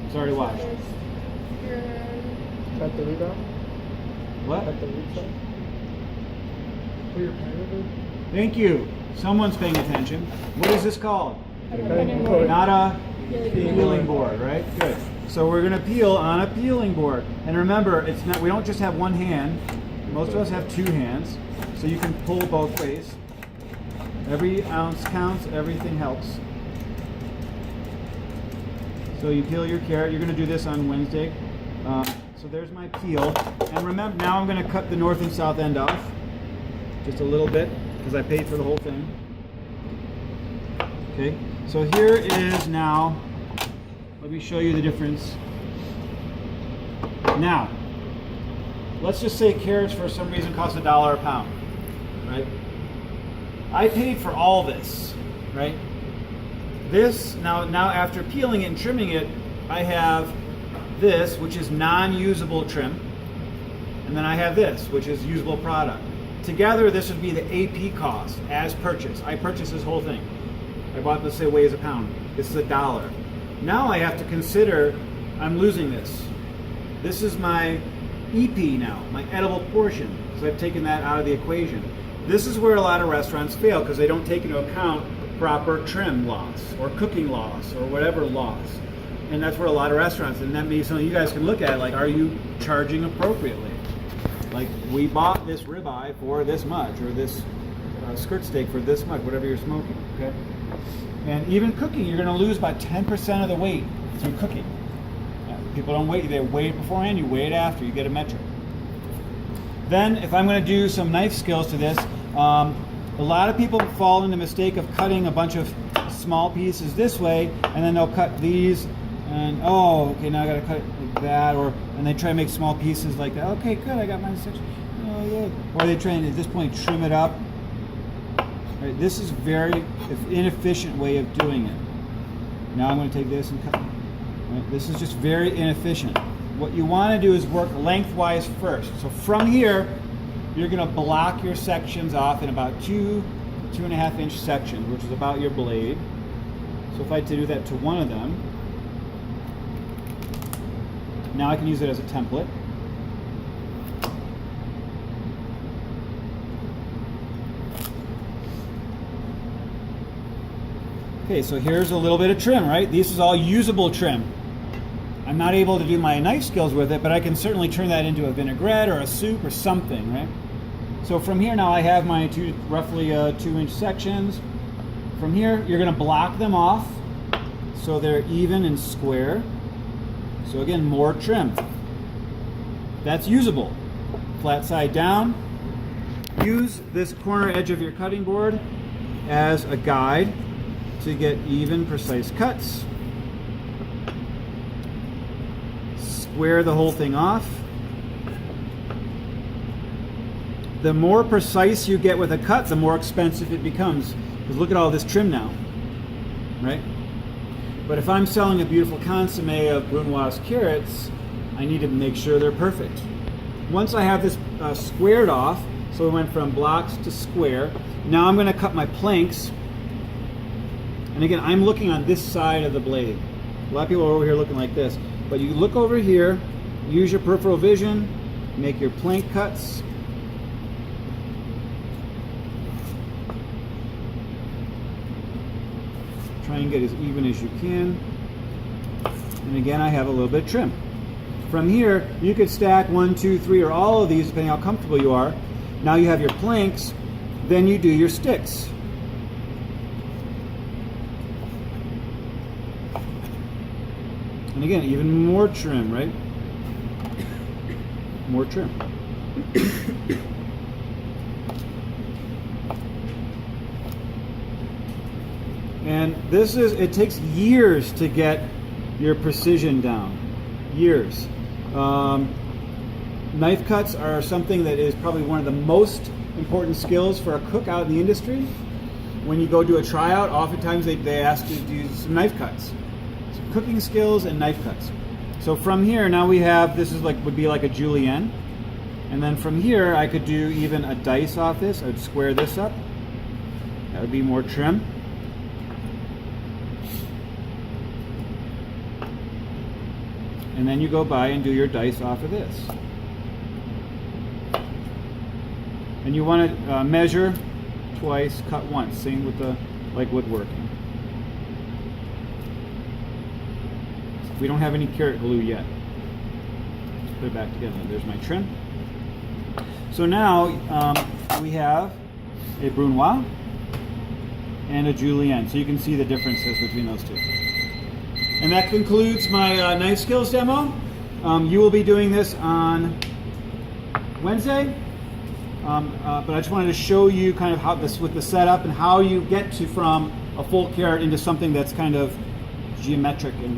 It's already washed. Cut the root out? What? Cut the roots out? Put your pen over? Thank you. Someone's paying attention. What is this called? Cutting board. Not a peeling board, right? Good. So we're gonna peel on a peeling board. And remember, it's not. We don't just have one hand. Most of us have two hands, so you can pull both ways. Every ounce counts. Everything helps. So you peel your carrot. You're gonna do this on Wednesday. So there's my peel. And remember, now I'm gonna cut the north and south end off, just a little bit, because I paid for the whole thing. Okay. So here is now. Let me show you the difference. Now, let's just say carrots for some reason cost $1 a pound, right? I paid for all this, right? This, now after peeling it and trimming it, I have this, which is non-usable trim, and then I have this, which is usable product. Together, this would be the AP cost as purchased. I purchased this whole thing. I bought this, say, weighs a pound. This is $1. Now I have to consider I'm losing this. This is my EP now, my edible portion, so I've taken that out of the equation. This is where a lot of restaurants fail because they don't take into account proper trim loss or cooking loss or whatever loss. And that's where a lot of restaurants, and that means some of you guys can look at it like, are you charging appropriately? Like, we bought this ribeye for this much, or this skirt steak for this much, whatever you're smoking, okay? And even cooking, you're going to lose about 10% of the weight through cooking. People don't weigh, they weigh it beforehand, you weigh it after, you get a metric. Then, if I'm going to do some knife skills to this, a lot of people fall in the mistake of cutting a bunch of small pieces this way, and then they'll cut these, and oh, okay, now I got to cut it like that, and they try to make small pieces like that. Okay, good, I got my section. Oh, yeah. Or they try and at this point trim it up. Right, this is very inefficient way of doing it. Now I'm going to take this and cut it. Right, this is just very inefficient. What you want to do is work lengthwise first. So from here, you're going to block your sections off in about 2.5 inch sections, which is about your blade. So if I do that to one of them, now I can use it as a template. Okay, so here's a little bit of trim, right? This is all usable trim. I'm not able to do my knife skills with it, but I can certainly turn that into a vinaigrette or a soup or something, right? So from here now I have my roughly 2-inch sections. From here, you're gonna block them off so they're even and square. So again, more trim. That's usable. Flat side down. Use this corner edge of your cutting board as a guide to get even, precise cuts. Square the whole thing off. The more precise you get with a cut, the more expensive it becomes. Because look at all this trim now, right? But if I'm selling a beautiful consomme of Brunoise carrots, I need to make sure they're perfect. Once I have this squared off, so we went from blocks to square, now I'm going to cut my planks. And again, I'm looking on this side of the blade. A lot of people are over here looking like this. But you look over here, use your peripheral vision, make your plank cuts. Try and get as even as you can. And again, I have a little bit of trim. From here, you could stack 1, 2, 3, or all of these, depending how comfortable you are. Now you have your planks, then you do your sticks. And again, even more trim, right? More trim. And this is, it takes years to get your precision down. Years. Knife cuts are something that is probably one of the most important skills for a cook out in the industry. When you go do a tryout, oftentimes they ask you to do some knife cuts. Cooking skills and knife cuts. So from here, now we have, this is like, would be like a julienne. And then from here, I could do even a dice off this. I would square this up. That would be more trim. And then you go by and do your dice off of this. And you want to measure twice, cut once. Same with the like woodworking. We don't have any carrot glue yet. Let's put it back together. There's my trim. So now we have a Brunoise and a Julienne. So you can see the differences between those two. And that concludes my knife skills demo. You will be doing this on Wednesday. But I just wanted to show you kind of how this with the setup and how you get to from a full carrot into something that's kind of geometric and